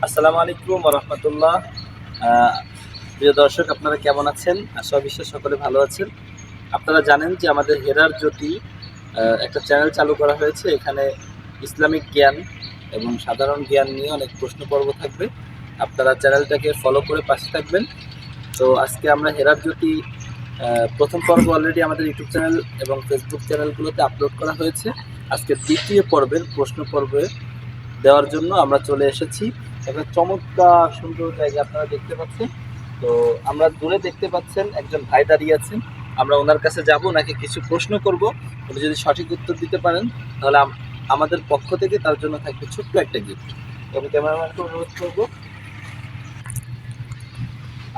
আসসালামু আলাইকুম রহমতুল্লাহ। প্রিয় দর্শক, আপনারা কেমন আছেন? আশা বিশ্বাস সকলে ভালো আছেন। আপনারা জানেন যে আমাদের হেরার জ্যোতি একটা চ্যানেল চালু করা হয়েছে। এখানে ইসলামিক জ্ঞান এবং সাধারণ জ্ঞান নিয়ে অনেক প্রশ্ন পর্ব থাকবে। আপনারা চ্যানেলটাকে ফলো করে পাশে থাকবেন। তো আজকে আমরা হেরার জ্যোতি প্রথম পর্ব অলরেডি আমাদের ইউটিউব চ্যানেল এবং ফেসবুক চ্যানেলগুলোতে আপলোড করা হয়েছে। আজকে দ্বিতীয় পর্বের প্রশ্ন পর্বে দেওয়ার জন্য আমরা চলে এসেছি একটা চমৎকার সুন্দর জায়গা আপনারা দেখতে পাচ্ছেন। তো আমরা দূরে দেখতে পাচ্ছেন একজন ভাই দাঁড়িয়ে আছেন। আমরা ওনার কাছে যাব, ওনাকে কিছু প্রশ্ন করব। উনি যদি সঠিক উত্তর দিতে পারেন তাহলে আমাদের পক্ষ থেকে তার জন্য থাকবে ছোট্ট একটা গিফট। তবে ক্যামেরাম্যানকে অনুরোধ করবো।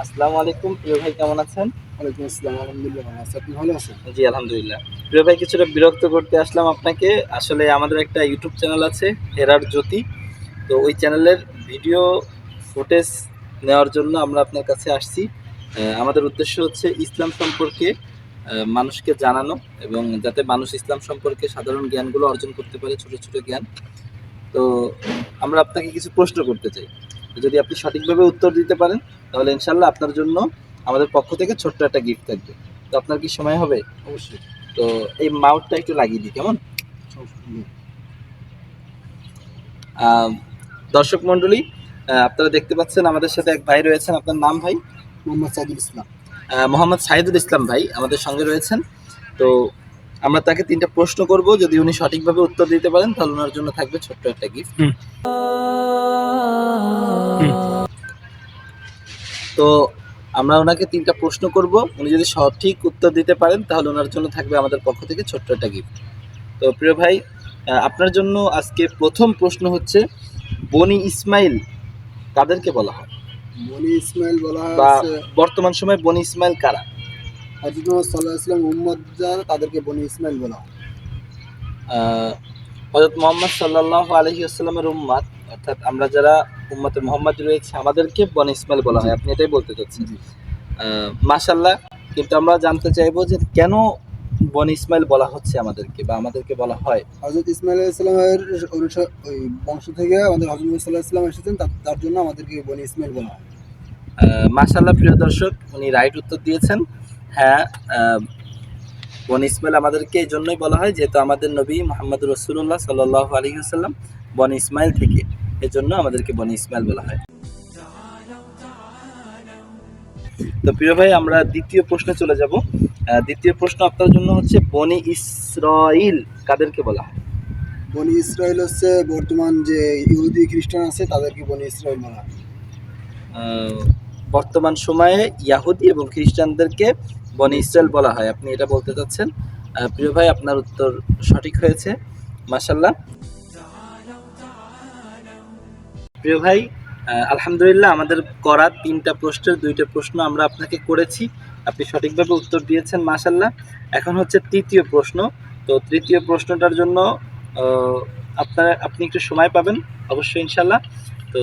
আসসালামু আলাইকুম প্রিয় ভাই, কেমন আছেন? ওয়ালাইকুম আসসালাম, আলহামদুলিল্লাহ ভালো আছি। আপনি ভালো আছেন? জি আলহামদুলিল্লাহ। প্রিয় ভাই, কিছুটা বিরক্ত করতে আসলাম আপনাকে। আসলে আমাদের একটা ইউটিউব চ্যানেল আছে, হেরার জ্যোতি। তো ওই চ্যানেলের ভিডিও ফুটেজ নেওয়ার জন্য আমরা আপনার কাছে আসছি। আমাদের উদ্দেশ্য হচ্ছে ইসলাম সম্পর্কে মানুষকে জানানো, এবং যাতে মানুষ ইসলাম সম্পর্কে সাধারণ জ্ঞানগুলো অর্জন করতে পারে, ছোট ছোট জ্ঞান। তো আমরা আপনাকে কিছু প্রশ্ন করতে চাই। যদি আপনি সঠিকভাবে উত্তর দিতে পারেন তাহলে ইনশাল্লাহ আপনার জন্য আমাদের পক্ষ থেকে ছোট্ট একটা গিফট থাকবে। তো আপনার কি সময় হবে? অবশ্যই। তো এই মাউথটা একটু লাগিয়ে দিই, কেমন? দর্শক মণ্ডলী, আপনারা দেখতে পাচ্ছেন আমাদের সাথে এক ভাই রয়েছেন। আপনার নাম ভাই? মোহাম্মদ সাইদুল ইসলাম। মোহাম্মদ সাইদুল ইসলাম ভাই আমাদের সঙ্গে রয়েছেন। তো আমরা তাকে 3টা প্রশ্ন করব। যদি উনি সঠিকভাবে উত্তর দিতে পারেন তাহলে ওনার জন্য থাকবে ছোট্ট একটা গিফট। তো আমরা ওনাকে 3টা প্রশ্ন করব। উনি যদি সঠিক উত্তর দিতে পারেন তাহলে ওনার জন্য থাকবে আমাদের পক্ষ থেকে ছোট্ট একটা গিফট। তো প্রিয় ভাই, আপনার জন্য আজকে প্রথম প্রশ্ন হচ্ছে, বনি ইসমাইল কাদেরকে বলা হয়? বনি ইসমাইল বলা হয় বা বর্তমান সময়ে বনি ইসমাইল কারা? হযরত মুহাম্মদ সাল্লাল্লাহু আলাইহি ওয়াসাল্লাম উম্মত যারা তাদেরকে বনি ইসমাইল বলা হয়। হযরত মুহাম্মদ সাল্লাল্লাহু আলাইহি ওয়াসাল্লামের উম্মত, অর্থাৎ আমরা যারা উম্মতে মুহাম্মদ রয়েছে আমাদেরকে বনি ইসমাইল বলা হয়। আপনি এটাই বলতে চাচ্ছেন? মাশাআল্লাহ। কিন্তু আমরা জানতে চাইবো যে কেন বনি ইসমাইল বলা হচ্ছে আমাদেরকে, বা আমাদেরকে বলা হয়? হযরত ইসমাইল আলাইহিস সালামের ওই বংশ থেকে আমাদের হযরত মুহাম্মদ সাল্লাল্লাহু আলাইহি ওয়াসাল্লাম এসেছেন, তার জন্য আমাদেরকে বনি ইসমাইল বলা হয়। মাশাআল্লাহ প্রিয় দর্শক, উনি রাইট উত্তর দিয়েছেন। হ্যাঁ, বনি ইসমাইল আমাদেরকে এই জন্যই বলা হয় যেহেতু আমাদের নবী মুহাম্মদ রাসূলুল্লাহ সাল্লাল্লাহু আলাইহি ওয়াসাল্লাম বনি ইসমাইল থেকে, এজন্য আমাদেরকে বনি ইসমাইল বলা হয়। তো প্রিয় ভাই, আমরা দ্বিতীয় প্রশ্নে চলে যাব। দ্বিতীয় প্রশ্ন আপনার জন্য হচ্ছে, বনি ইসরাইল কাদেরকে বলা হয়? বনি ইসরাইল হচ্ছে বর্তমান যে ইহুদি খ্রিস্টান আছে তাদেরকে বনি ইসরাইল বলা হয়। বর্তমান সময়ে ইয়াহুদি এবং খ্রিস্টানদেরকে বনি ইসরাইল বলা হয়, আপনি এটা বলতে চাচ্ছেন। প্রিয় ভাই, আপনার উত্তর সঠিক হয়েছে, মাশাআল্লাহ। প্রিয় ভাই, আলহামদুলিল্লাহ, আমাদের করা 3টা প্রশ্নের 2টা প্রশ্ন আমরা আপনাকে করেছি। আপনি সঠিকভাবে উত্তর দিয়েছেন, মাশাআল্লাহ। এখন হচ্ছে তৃতীয় প্রশ্ন। তো তৃতীয় প্রশ্নটার জন্য আপনি একটু সময় পাবেন অবশ্যই ইনশাল্লাহ। তো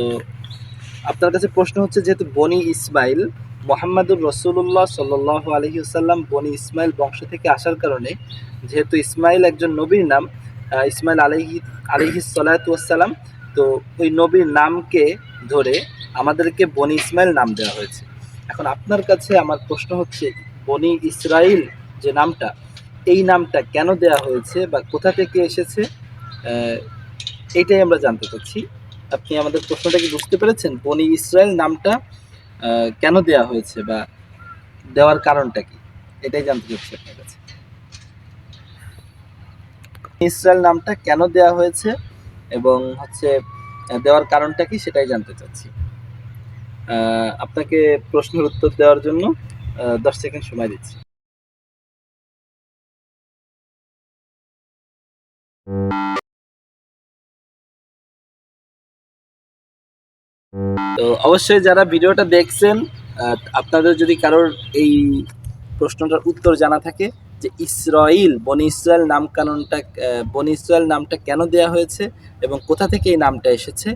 আপনার কাছে প্রশ্ন হচ্ছে, যেহেতু বনি ইসমাইল মুহাম্মাদুর রাসূলুল্লাহ সাল্লাল্লাহু আলাইহি ওয়াসাল্লাম বনি ইসমাইল বংশ থেকে আসার কারণে, যেহেতু ইসমাইল একজন নবীর নাম, ইসমাইল আলাইহিস সালাতু ওয়াসসালাম, তো ওই নবীর নামকে ধরে আমাদেরকে বনি ইসমাইল নাম দেওয়া হয়েছে। এখন আপনার কাছে আমার প্রশ্ন হচ্ছে, বনি ইসরাইল যে নামটা, এই নামটা কেন দেওয়া হয়েছে বা কোথা থেকে এসেছে, এইটাই আমরা জানতে চাচ্ছি। আপনি আমাদের প্রশ্নটা কি বুঝতে পেরেছেন? বনি ইসরাইল নামটা কেন দেওয়া হয়েছে বা দেওয়ার কারণটা কি, এটাই জানতে চাচ্ছি আপনার কাছে। ইসরাইল নামটা কেন দেওয়া হয়েছে এবং হচ্ছে দেওয়ার কারণটা কি, সেটাই জানতে চাচ্ছি। আপনাকে প্রশ্নের উত্তর দেওয়ার জন্য 10 সেকেন্ড সময় দিচ্ছি। তো অবশ্যই যারা ভিডিওটা দেখছেন, আপনাদের যদি কারোর এই প্রশ্নটার উত্তর জানা থাকে যে বনি ইসরাইল বনি ইসরাইল নামটা কেন দেয়া হয়েছে এবং কোথা থেকে এই নামটা এসেছে,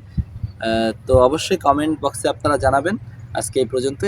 তো অবশ্যই কমেন্ট বক্সে আপনারা জানাবেন। আজকে এই পর্যন্ত।